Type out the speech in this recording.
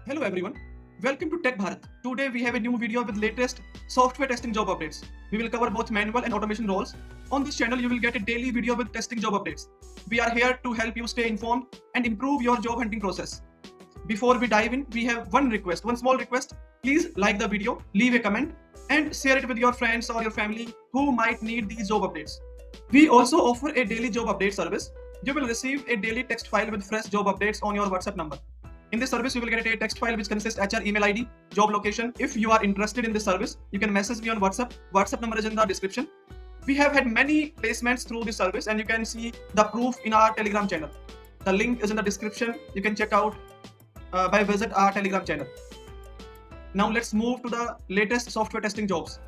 Hello everyone, welcome to Tech Bharat. Today we have a new video with latest software testing job updates. We will cover both manual and automation roles. On this channel you will get a daily video with testing job updates. We are here to help you stay informed and improve your job hunting process. Before we dive in, we have one small request. Please like the video, leave a comment and share it with your friends or your family who might need these job updates. We also offer a daily job update service. You will receive a daily text file with fresh job updates on your WhatsApp number. In this service, you will get a text file which consists HR email ID, job location. If you are interested in this service, you can message me on WhatsApp. WhatsApp number is in the description. We have had many placements through this service and you can see the proof in our Telegram channel. The link is in the description. You can check out by visit our Telegram channel. Now let's move to the latest software testing jobs.